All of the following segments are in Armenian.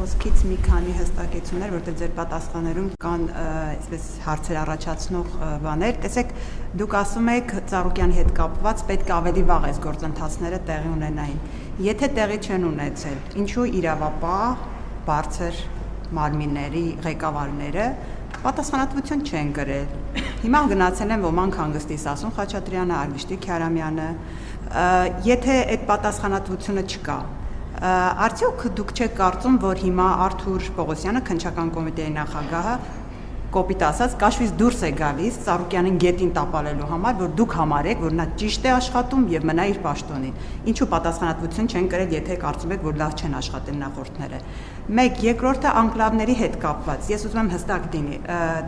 խոսքից մի քանի հստակեցումներ, որտեղ ձեր պատասխաններում կան այսպես հարցեր առաջացնող բաներ։ Տեսեք, դուք ասում եք Ծառուկյանի հետ կապված պետք է ավելի վաղ այս գործընթացները տեղի ունենային։ Եթե տեղի չեն ունեցել, ինչու իրավապահ, բարձր մարմինների ղեկավարները պատասխանատվություն չեն կրել։ Հիմա գնացել են ոմանք հանգստի Սասուն Խաչատրյանը, Արվիշտի Քյարամյանը։ Եթե այդ պատասխանատվությունը չկա, արդյոք դուք չեք կարծում, որ հիմա Արթուր Պողոսյանը, քննչական կոմիտեի նախագահը, կոպիտ ասած, կաշվից դուրս է գալիս Ծառուկյանին գետին տապալելու համար, որ դուք համարեք, որ նա ճիշտ է աշխատում եւ մնա իր պաշտոնին։ Ինչու պատասխանատվություն չեն կրել, եթե կարծում եք, որ լավ չեն աշխատել նախորդները։ Մեկ, երկրորդը անկլավների հետ կապված։ Ես ուզում եմ հստակ լինի։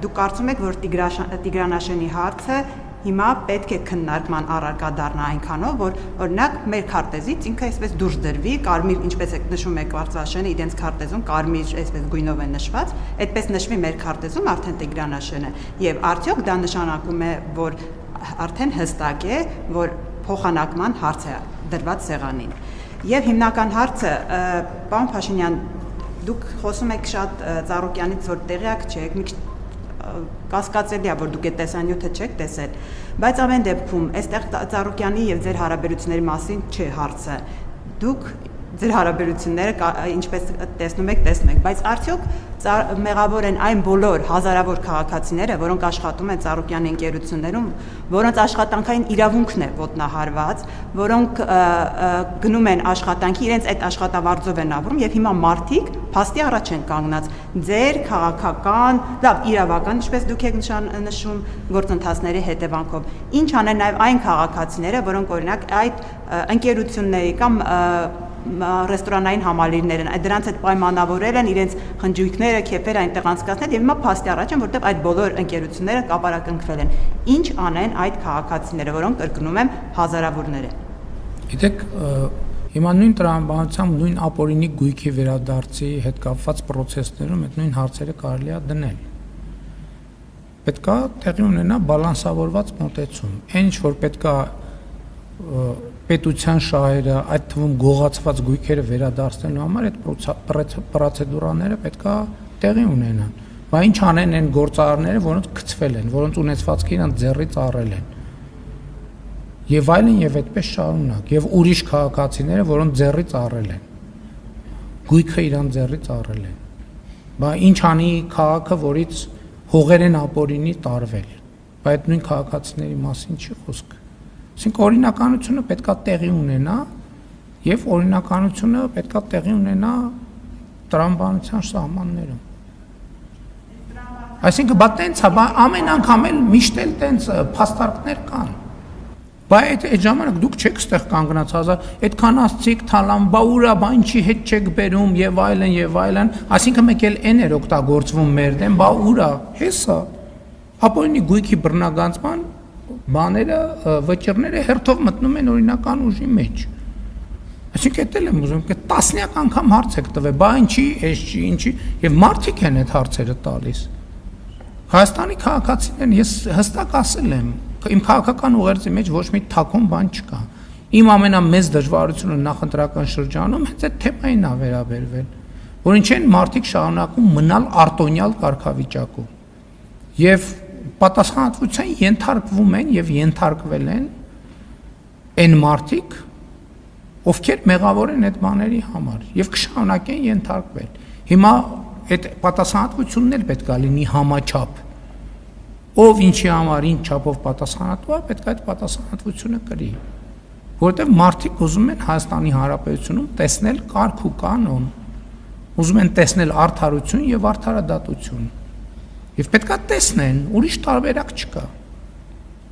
Դուք կարծում եք, որ Տիգրանաշենի հարցը հիմա պետք է քննարկման առարկա դառնա այնքանով, որ օրինակ մեր քարտեզից ինքը այսպես դուրս դրվի, կարմիր, ինչպես եք նշում եք Վարդաշենը, իրենց քարտեզում կարմիր այսպես գույնով է նշված, այդպես նշվի մեր քարտեզում արդեն Տիգրանաշենը, եւ արդյոք դա նշանակում է, որ արդեն հստակ է, որ փոխանակման հարց է դրված սեղանին։ Եվ հիմնական հարցը, պարոն Փաշինյան, դուք խոսում եք շատ Ծառուկյանից, որ տեղյակ չեք, մի կասկածելի է, որ դուք այդ տեսանյութը չեք տեսել, բայց ամեն դեպքում այստեղ Ծառուկյանի եւ ձեր հարաբերությունների մասին չէ հարցը։ Դուք ձեր հարաբերությունները ինչպես տեսնում եք, բայց արդյոք մեղավոր են այն բոլոր հազարավոր քաղաքացիները, որոնք աշխատում են Ծառուկյանի ընկերություններում, որոնց աշխատանքային իրավունքն է ոտնահարված, որոնք գնում են աշխատանքի, իրենց այդ աշխատավարձով են ապրում եւ հիմա մարդիկ փաստի առաջ են կանգնած ձեր քաղաքական, լավ, իրավական, ինչպես դուք եք նշում, գործընթացների հետևանքով։ Ինչ անեն նաեւ այն քաղաքացիները, որոնք օրինակ այդ ընկերությունների կամ ռեստորանային համալիրներ են, դրանց հետ պայմանավորել են իրենց խնջույքները, քեֆերը այնտեղ անցկացնել եւ հիմա փաստի առաջ են, որտեղ այդ բոլոր ընկերությունները կապարակնքվել են։ Ինչ անեն այդ քաղաքացիները, որոնք կրկնում եմ հազարավորներ են։ Գիտեք, հիմա նույն տրամաբանությամբ, նույն ապօրինի գույքի վերադարձի հետ կապված process-ներում այդ նույն հարցերը կարելի է դնել։ Պետք է տեղի ունենա բալանսավորված մոտեցում։ Այն ինչ որ պետք է պետության շահերը, այդ թվում գողացված գույքերը վերադարձնելու համար այդ պրոցեդուրաները պետք է տեղի ունենան։ Բայց ինչ անեն այն գործարարները, որոնց գցվել են, որոնց ունեցվածքը իրանց ձեռից առել են։ Եվ այլն եւ այդպես շարունակ, եւ ուրիշ քաղաքացիները, որոնց ձեռից առել են։ Գույքը իրանց ձեռից առել են։ Բայց ինչ անի քաղաքը, որից հողերեն ապօրինի տարվել։ Բայց այդ նույն քաղաքացիների մասին չի խոսքը։ Այսինքն օրինականությունը պետք է տեղի ունենա եւ օրինականությունը պետք է տեղի ունենա տրամաբանության սահմաններում։ Այսինքն բա տենց է, ամեն անգամ էլ միշտ էլ տենց փաստարկներ կան։ Բայց այդ ժամանակ դուք չեք ստեղ կանգնած հազար, այդքան ասցիք թալան, բա ուրա, բա ինչի հետ չեք բերում եւ այլն, այսինքն մեկ էլ այն էր օգտագործվում մեր դեմ, բա ուրա, հեսա։ Ապօրինի գույքի բռնագանցման բաները, վճիռները հերթով մտնում են օրինական ուժի մեջ։ Այսինքն դա էլ եմ ուզում, că տասնյակ անգամ հարց եք տվել, բա ինչի, էս չի, ինչի, եւ մարդիկ են այդ հարցերը տալիս։ Հայաստանի քաղաքացիներն ես հստակ ասել եմ, իմ քաղաքական ուղերձի մեջ ոչ մի թաքուն բան չկա։ Իմ ամենամեծ դժվարությունը նախընտրական շրջանում հենց այդ թեմային է վերաբերվել, որ ինչ են մարդիկ շարունակում մնալ արտոնյալ կարգավիճակում։ Եվ պատասխանատվության ենթարկվում են եւ ենթարկվել են այն մարդիկ, ովքեր մեղավոր են այդ բաների համար եւ կշարունակեն ենթարկվել։ Հիմա այդ պատասխանատվությունն էլ պետք է լինի համաչափ։ Ով ինչի համար ինչ չափով պատասխանատու է, պետք է այդ պատասխանատվությունը կրի։ Որովհետեւ մարդիկ ուզում են Հայաստանի Հանրապետությունում տեսնել կարգ ու կանոն, ուզում են տեսնել արդարություն եւ արդարադատություն։ Եվ պետք է տեսնեն, ուրիշ տարբերակ չկա։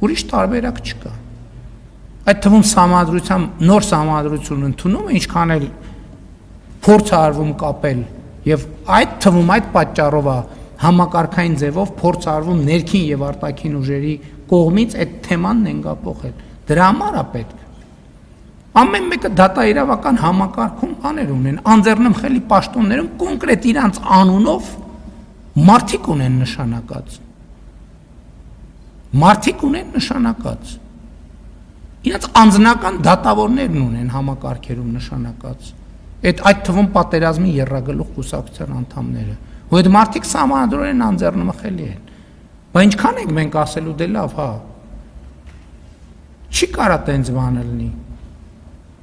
Ուրիշ տարբերակ չկա։ Այդ թվում համադրությամբ նոր համադրություն ընդունում է, ինչքան էլ փորձ արվում կապել եւ այդ թվում այդ պատճառով է համակարգային ձևով փորձ արվում ներքին եւ արտաքին ուժերի կողմից այդ թեմանն ենգափոխել։ Դրա համար է պետք։ Ամեն մեկը դատաիրավական համակարգում բաներ ունեն, անձեռնմխելի պաշտոններում կոնկրետ իրանց անունով մարդիկ ունեն նշանակած։ Մարդիկ ունեն նշանակած։ Իրանց անձնական դատավորներն ունեն համակարգերում նշանակած։ այդ թվում պատերազմի երրագլուխ կուսակցության անդամները, ու այդ մարդիկ սահմանադրորեն անձեռնմխելի են։ Բայց ինչքան ենք մենք ասելու դե լավ, հա։ Չի կարա տենց բանը լինի։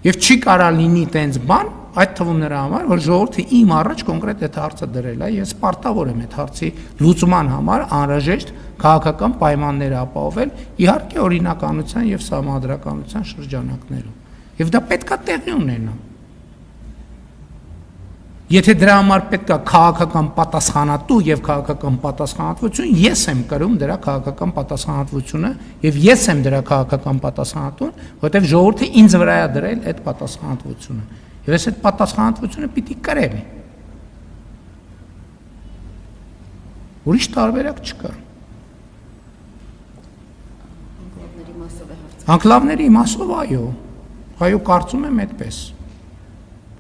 Եվ չի կարա լինի տենց բան, այդ թվում նրա համար, որ ժողովուրդը իմ առաջ կոնկրետ այդ հարցը դրել է, ես պարտավոր եմ այդ հարցի լուծման համար անհրաժեշտ քաղաքական պայմաններ ապահովել, իհարկե օրինականության եւ սահմանադրականության շրջանակներում։ Եվ դա պետքա տեղի ունենա։ Եթե դրա համար պետք է քաղաքական պատասխանատու եւ քաղաքական պատասխանատվություն, ես եմ կրում դրա քաղաքական պատասխանատվությունը եւ ես եմ դրա քաղաքական պատասխանատուն, որովհետեւ ժողովուրդը ինձ վրա է դրել այդ պատասխանատվությունը։ Եվ ես այդ պատասխանատվությունը պիտի կրեմ։ Ուրիշ տարբերակ չկա։ Անկլավների մասով այո։ Այո, կարծում եմ այդպես։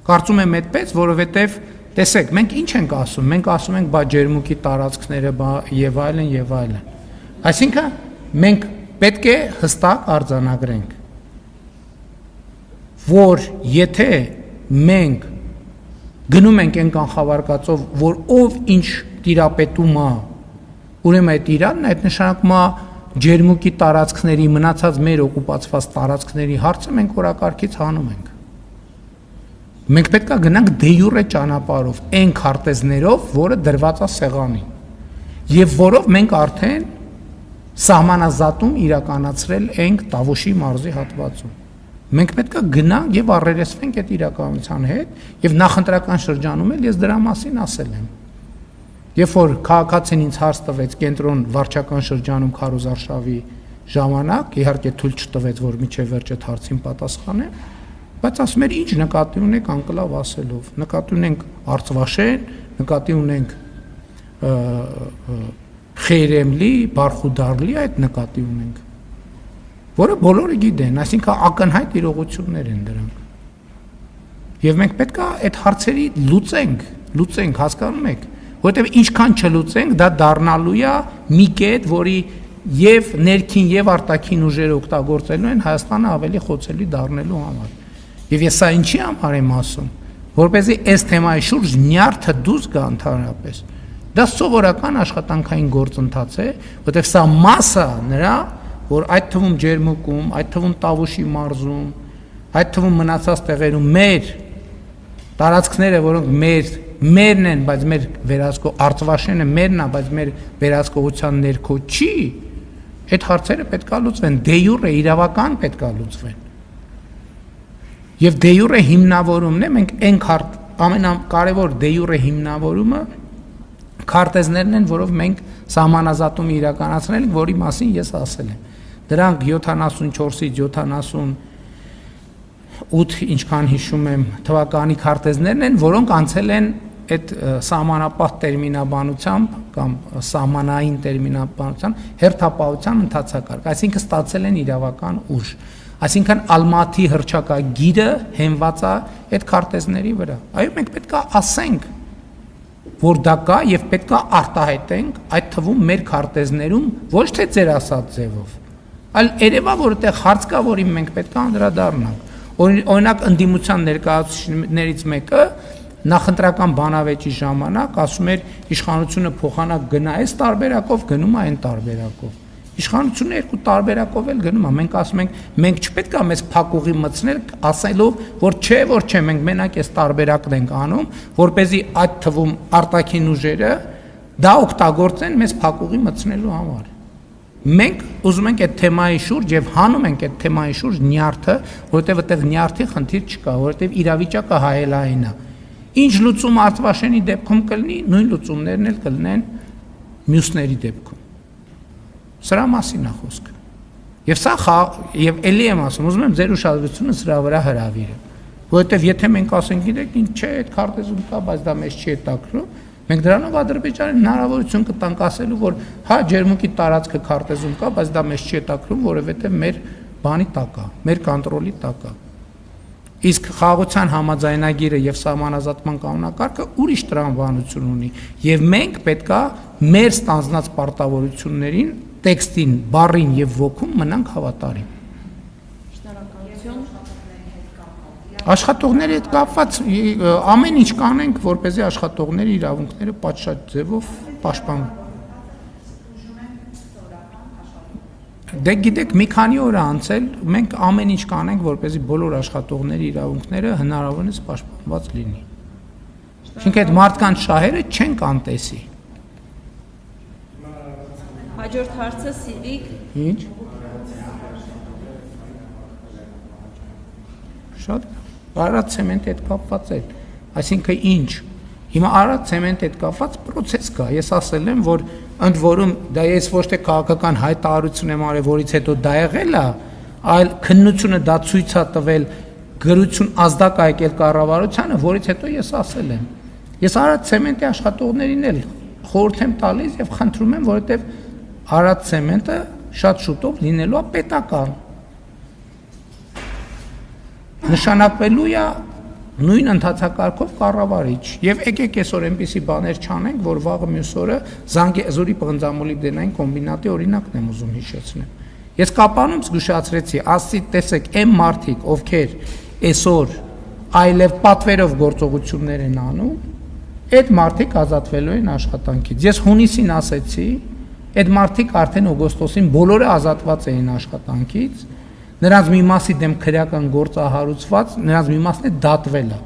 Կարծում եմ այդպես, որովհետև տեսեք, մենք ինչ ենք ասում, մենք ասում ենք բա ջերմուկի տարածքները, բա եւ այլն եւ այլն։ Այսինքն մենք պետք է հստակ արձանագրենք, որ եթե մենք գնում ենք այն կանխավարկածով, որ ով ինչ տիրապետում է, ուրեմն այդ Իրանն այդ նշանակում է ջերմուկի տարածքների մնացած մեր օկուպացված տարածքների հարցը մենք օրակարգից հանում ենք։ Մենք պետք է գնանք դե յուրե ճանապարհով, այն քարտեզներով, որը դրված է սեղանին, եւ որով մենք արդեն սահմանազատում իրականացրել ենք Տավուշի մարզի հատվածում։ Մենք պետք է գնանք եւ առերեսվենք այդ իրականության հետ, եւ նախընտրական շրջանում էլ ես դրա մասին ասել եմ։ Երբ որ քաղաքացին ինձ հարց տվեց կենտրոն վարչական շրջանում քարոզարշավի ժամանակ, իհարկե թույլ չտվեց, որ միջև վերջ այդ հարցին պատասխանեմ, բայց ասում էր ինչ նկատի ունենք անկլավ ասելով, նկատի ունենք Արցվաշեն, նկատի ունենք Խեյրեմլի, Բարխուդարլի, այդ նկատի ունենք, որը բոլորը գիտեն, այսինքն ակնհայտ իրողություններ են դրանք։ Եվ մենք պետք է այդ հարցերի լուծենք, հասկանում եք, որովհետև ինչքան չլուծենք, դա դառնալու է մի կետ, որի եւ ներքին եւ արտաքին ուժերը օգտագործելու են Հայաստանը ավելի խոցելի դառնելու համար։ Եվ ես սա ինչի համար եմ ասում, որպեսզի այս թեմայի շուրջ նյարդը դուրս գա ընդհանրապես։ Դա սովորական աշխատանքային գործընթաց է, որտեղ սա մասը նրա, որ այդ թվում ջերմուկում, այդ թվում Տավուշի մարզում, այդ թվում մնացած տեղերում մեր տարածքները, որոնք մերն են, բայց մեր վերահսկո Արցվաշենը մերն է, բայց մեր վերահսկողության ներքո չի, այդ հարցերը պետք է լուծվեն, դե յուրե իրավական պետք է լուծվեն։ Եվ դե յուրե հիմնավորումն է, մենք այն ամենակարևոր դե յուրե հիմնավորումը քարտեզներն են, որով մենք սահմանազատում իրականացնել ենք, որի մասին ես ասել եմ։ Դրանք 74-ից 78, ինչքան հիշում եմ, թվականի քարտեզներն են, որոնք անցել են այդ սահմանապահ տերմինաբանությամբ կամ սահմանային տերմինաբանությամբ հերթապահության ընթացակարգ, այսինքն ստացել են իրավական ուժ։ Այսինքն Ալմատի հռչակագիրը հենված է այդ քարտեզների վրա։ Այո, մենք պետք է ասենք, որ դա կա եւ պետք է արտահայտենք այդ թվում մեր քարտեզներում ոչ թե ձեր ասած ձևով, այլ երևա որ այդտեղ հարց կա, որին մենք պետք է անդրադառնանք։ Օրինակ ընդդիմության ներկայացուցիչներից մեկը նախընտրական բանավեճի ժամանակ ասում էր իշխանությունը փոխանակ գնա այս տարբերակով, գնում է այն տարբերակով։ Իշխանությունը երկու տարբերակով էլ գնում է, մենք ասում ենք, մենք չպետք է մեզ փակուղի մտցնել, ասելով, որ չէ, մենք մենակ այս տարբերակն ենք անում, որպեսզի այդ թվում արտաքին ուժերը դա օգտագործեն մեզ փակուղի մտցնելու համար։ Մենք ուզում ենք այդ թեմայի շուրջ եւ հանում ենք այդ թեմայի շուրջ նյարդը, որովհետեւ այդտեղ նյարդի խնդիր չկա, որովհետեւ իրավիճակը հայելային է։ Ինչ լուծում Արցվաշենի դեպքում կլինի, նույն լուծումներն էլ կլինեն մյուսների դեպքում։ Սրա մասին է խոսքը։ Եվ սա եւ էլի եմ ասում, ուզում եմ ձեր ուշադրությունը սրա վրա հրավիրեմ, որովհետեւ եթե մենք ասենք, գիտեք, ինչ չէ, այդ քարտեզում կա, բայց դա մեզ չի հետաքրում, մենք դրանով Ադրբեջանին հնարավորություն կտանք ասելու, որ հա ջերմուկի տարածքը քարտեզում կա, բայց դա մեզ չի հետաքրում, որովհետեւ մեր բանի տակ է, մեր կոնտրոլի տակ է։ Իսկ խաղաղության համաձայնագիրը եւ սահմանազատման կանոնակարգը ուրիշ տրամաբանություն ունի եւ մենք պետքա մեր ստանձնած պարտավորություններին, տեքստին, բառին եւ ոգուն մնանք հավատարիմ։ Շնորհակալություն։ Աշխատողների հետ կապված ամեն ինչ կանենք, որպեսզի աշխատողների իրավունքները պատշաճ ձևով պաշտպանվեն։ Դե գիտեք, մի քանի օր անցել, մենք ամեն ինչ կանենք, որպեսզի բոլոր աշխատողների իրավունքները հնարավորինս պաշտպանված լինի։ Çünki այդ մարդկանց շահերը չեն կանտեսի։ Հաջորդ հարցը Սիվիկ։ Ինչ։ Շատ Արարատ ցեմենտի հետ կապված է, այսինքն ինչ։ Հիմա Արարատ ցեմենտի հետ կապված process կա։ Ես ասել եմ, որ ընդ որում դա ես ոչ թե քաղաքական հայտարարություն եմ արել, որից հետո դա եղել է, այլ քննությունը դա ցույց է տվել, գրություն ազդակ է եկել կառավարությանը, որից հետո ես ասել եմ։ Ես Արարատ ցեմենտի աշխատողներին էլ խորհուրդ եմ տալիս եւ խնդրում եմ, որովհետեւ Արարատ ցեմենտը շատ շուտով լինելու է պետական։ Նշանակվելու է նույն ընթացակարգով կառավարիչ եւ եկեք այսօր այնպիսի բաներ չանենք, որ վաղը մյուս օրը Զանգեզուրի պղնձամոլիբդենային կոմբինատի օրինակն եմ ուզում հիշեցնել։ Ես կապանում զգուշացրեցի, ասի տեսեք, այն մարդիկ, ովքեր այսօր այլև պատվերով գործողություններ են անում, այդ մարդիկ ազատվելու են աշխատանքից։ Ես հունիսին ասեցի, այդ մարդիկ արդեն օգոստոսին բոլորը ազատված էին աշխատանքից, նրանց մի մասի դեմ քրեական գործ հարուցված, նրանց մի մասն է դատվել է։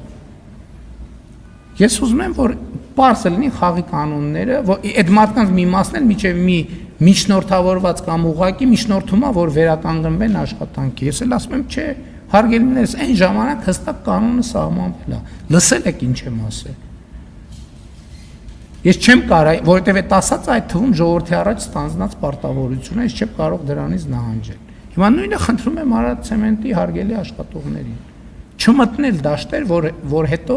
Ես ուզում եմ, որ պարզ լինի խաղի կանոնները, որ այդ մարդկանց մի մասն էլ միջև մի միջնորդավորված կամ ուղղակի միջնորդում է, որ վերականգնվեն աշխատանքի։ Ես էլ ասում եմ, չէ, հարգելիներս, այն ժամանակ հստակ կանոնը սահմանվել է։ Լսել եք ինչ եմ ասել։ Ես չեմ կարող, որովհետև այդ ասած այդ թվում ժողովրդի առաջ ստանձնած պարտավորություն է, ես չեմ կարող դրանից նահանջել։ Հիմա նույնը խնդրում եմ Արարատ ցեմենտի հարգելի աշխատողներին չմտնել դաշտեր, որ հետո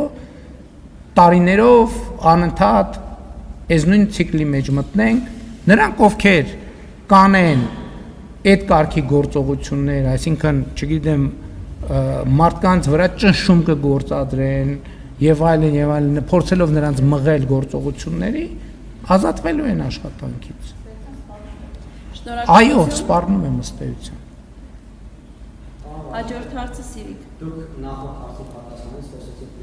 տարիներով անընդհատ այս նույն ցիկլի մեջ մտնենք, նրանք ովքեր կանեն այդ կարգի գործողություններ, այսինքն, չգիտեմ, մարդկանց վրա ճնշում կգործադրեն եւ այլն, փորձելով նրանց մղել գործողությունների, ազատվելու են աշխատանքից։ Այո, սպառնում եմ ըստ էության։ Հաջորդ հարցը Սիվիկ։ Դուք նախորդ հարցի պատասխանից խոսեցիք